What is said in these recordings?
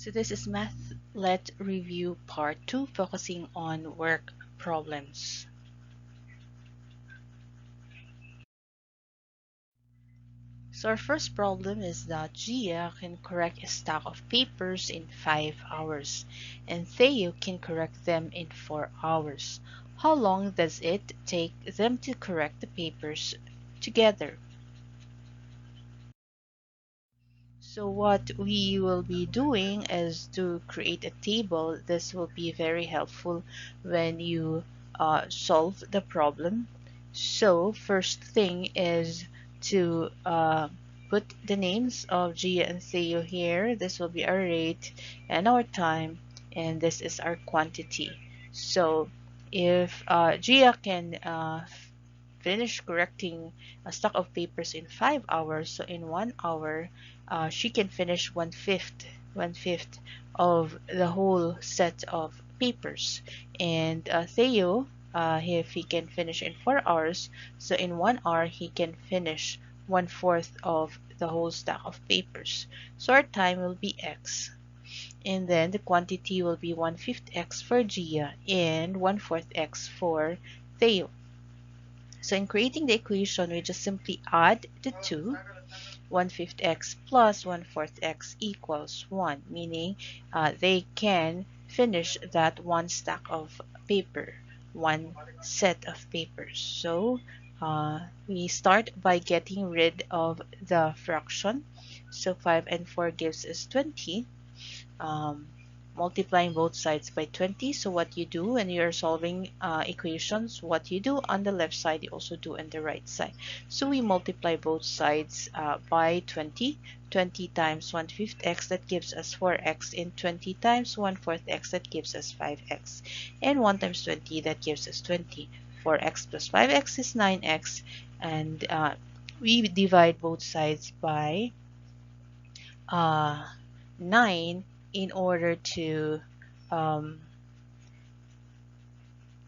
So this is Math Let Review Part 2, focusing on work problems. So our first problem is that Gia can correct a stack of papers in 5 hours, and Theo can correct them in 4 hours. How long does it take them to correct the papers together? So what we will be doing is to create a table. This will be very helpful when you solve the problem. So first thing is to put the names of Gia and Theo here. This will be our rate and our time, and this is our quantity. So if Gia can finish correcting a stack of papers in 5 hours, so in 1 hour she can finish one fifth of the whole set of papers. And Theo, if he can finish in 4 hours, so in 1 hour he can finish 1/4 of the whole stack of papers. So our time will be x, and then the quantity will be 1/5 x for Gia and 1/4 x for Theo. So in creating the equation, we just simply add the two. 1/5 x plus 1/4 x equals 1, meaning they can finish that one stack of paper, one set of papers. So we start by getting rid of the fraction. So 5 and 4 gives us 20. Multiplying both sides by 20. So what you do when you're solving equations, what you do on the left side, you also do on the right side. So we multiply both sides by 20. 20 times 1/5 x, that gives us 4x, and 20 times 1/4 x, that gives us 5x. And 1 times 20, that gives us 20. 4x plus 5x is 9x, and we divide both sides by 9 in order to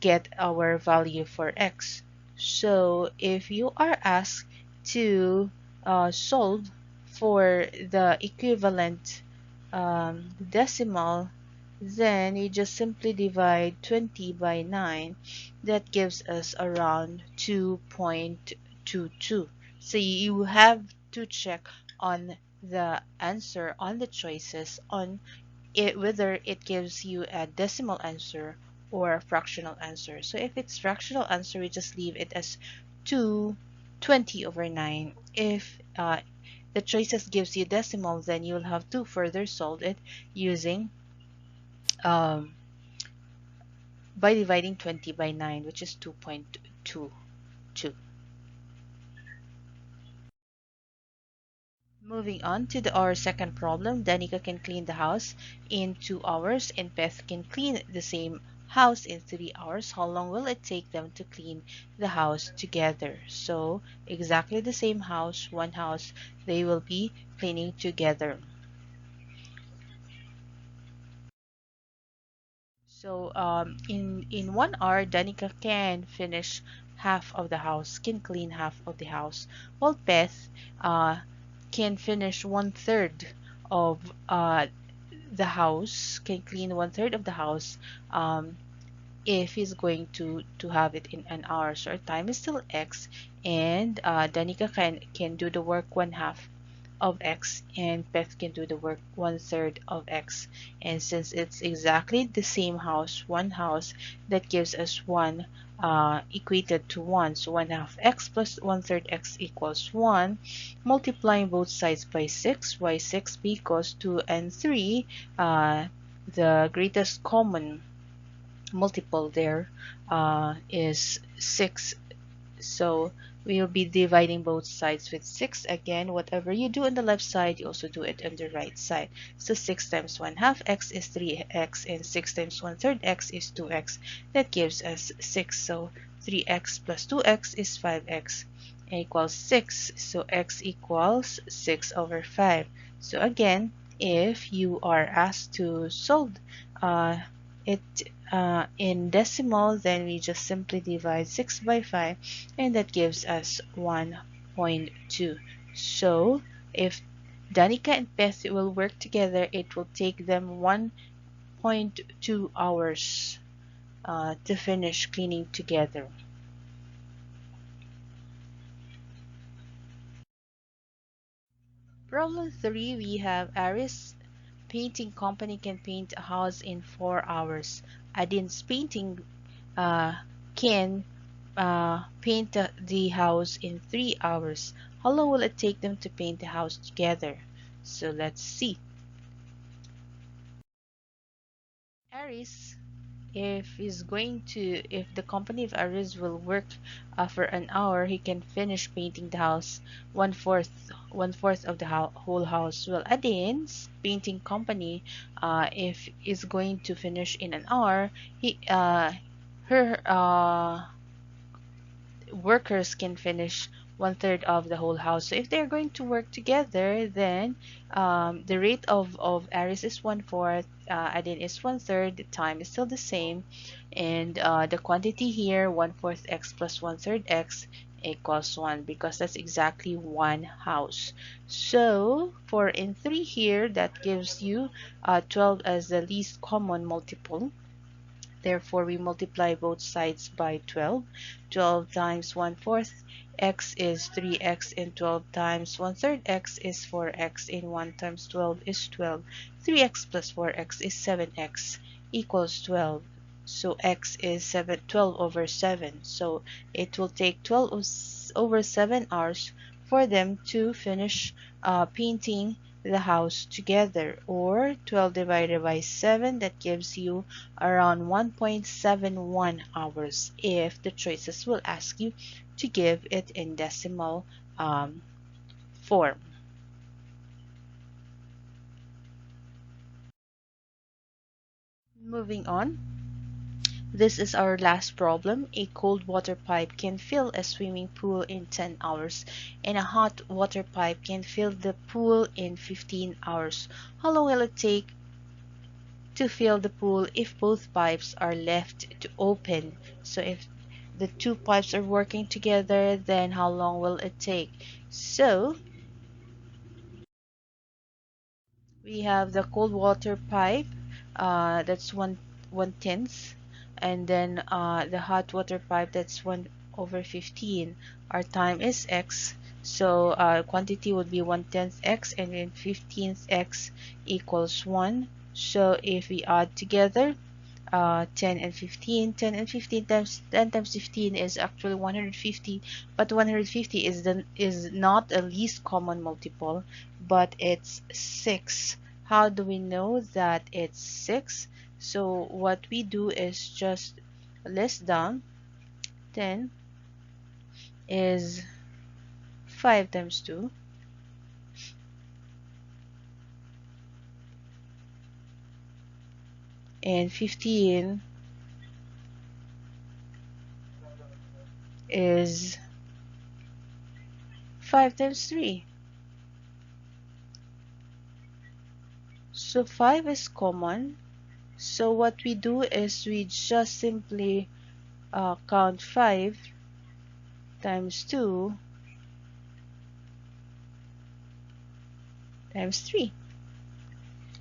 get our value for x. So if you are asked to solve for the equivalent decimal, then you just simply divide 20 by 9. That gives us around 2.22. So you have to check on the answer, on the choices, on it, whether it gives you a decimal answer or a fractional answer. So if it's fractional answer, we just leave it as 220/9. If the choices gives you decimal, then you'll have to further solve it using by dividing 20 by 9, which is 2.22. Moving on to our second problem, Danica can clean the house in 2 hours, and Peth can clean the same house in 3 hours. How long will it take them to clean the house together? So exactly the same house, one house, they will be cleaning together. So in 1 hour, Danica can finish half of the house, can clean half of the house, while Peth can finish 1/3 of the house, can clean 1/3 of the house if he's going to have it in an hour. So our time is still x, and Danica can do the work 1/2 of x, and Peth can do the work 1/3 of x. And since it's exactly the same house, one house, that gives us 1 equated to 1. So 1/2 x plus 1/3 x equals 1. Multiplying both sides by 6. Why 6? Because 2 and 3, the greatest common multiple there is 6. So we will be dividing both sides with 6. Again, whatever you do on the left side, you also do it on the right side. So 6 times 1/2 x is 3x, and 6 times 1/3 x is 2x. That gives us 6. So 3x plus 2x is 5x equals 6. So x equals 6/5. So again, if you are asked to solve it in decimal, then we just simply divide 6 by 5, and that gives us 1.2. So if Danica and Peth will work together. It will take them 1.2 hours to finish cleaning together. Problem 3, we have Aries Painting Company can paint a house in 4 hours. Adin's painting uh, can paint the house in 3 hours. How long will it take them to paint the house together? So let's see. Aries, if the company of Aries will work for an hour, he can finish painting the house one fourth of the whole house. Well, Adin's painting company, if is going to finish in an hour, he her workers can finish one-third of the whole house. So if they're going to work together, then the rate of Aries is one-fourth, Adin is one-third, the time is still the same, and the quantity here, one-fourth x plus one-third x equals 1, because that's exactly one house. So for in 3 here, that gives you 12 as the least common multiple. Therefore, we multiply both sides by 12. 12 times 1/4 x is 3x, and 12 times 1/3 x is 4x, and 1 times 12 is 12. 3x plus 4x is 7x equals 12. So x is 12 over 7. So it will take 12 over 7 hours for them to finish painting the house together, or 12 divided by 7, that gives you around 1.71 hours if the choices will ask you to give it in decimal form. Moving on, this is our last problem. A cold water pipe can fill a swimming pool in 10 hours, and a hot water pipe can fill the pool in 15 hours. How long will it take to fill the pool if both pipes are left to open? So if the two pipes are working together, then how long will it take? So we have the cold water pipe, that's one tenth, and then the hot water pipe, that's 1 over 15. Our time is x, so quantity would be 1/10 x, and then 15th x equals 1. So if we add together 10 and 15, 10 and 15 times 10 times 15 is actually 150, but 150 is not a least common multiple, but it's 6. How do we know that it's 6? So what we do is just list down. 10 is 5 times 2, and 15 is 5 times 3. So 5 is common. So what we do is we just simply count 5 times 2 times 3,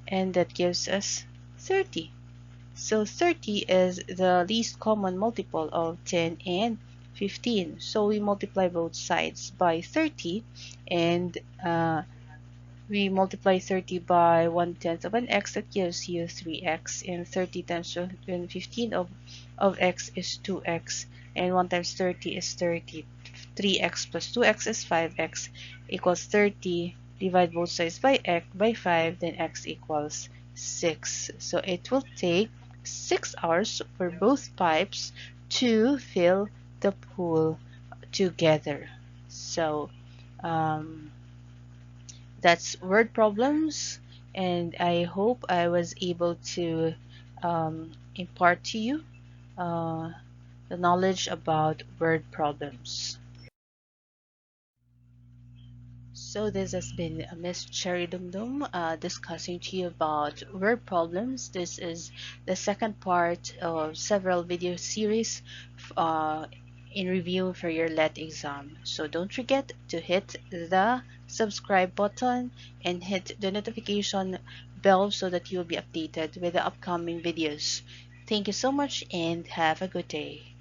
and that gives us 30. So 30 is the least common multiple of 10 and 15. So we multiply both sides by 30, and we multiply 30 by 1/10 of an x, that gives you 3x, and 30 times 15 of x is 2x, and 1 times 30 is 30. 3x plus 2x is 5x equals 30. Divide both sides by 5, then x equals 6. So it will take 6 hours for both pipes to fill the pool together. So that's word problems, and I hope I was able to impart to you uh, the knowledge about word problems. So this has been Miss Cherry Dum Dum discussing to you about word problems. This is the second part of several video series uh, in review for your LET exam. So don't forget to hit the subscribe button and hit the notification bell so that you'll be updated with the upcoming videos. Thank you so much and have a good day.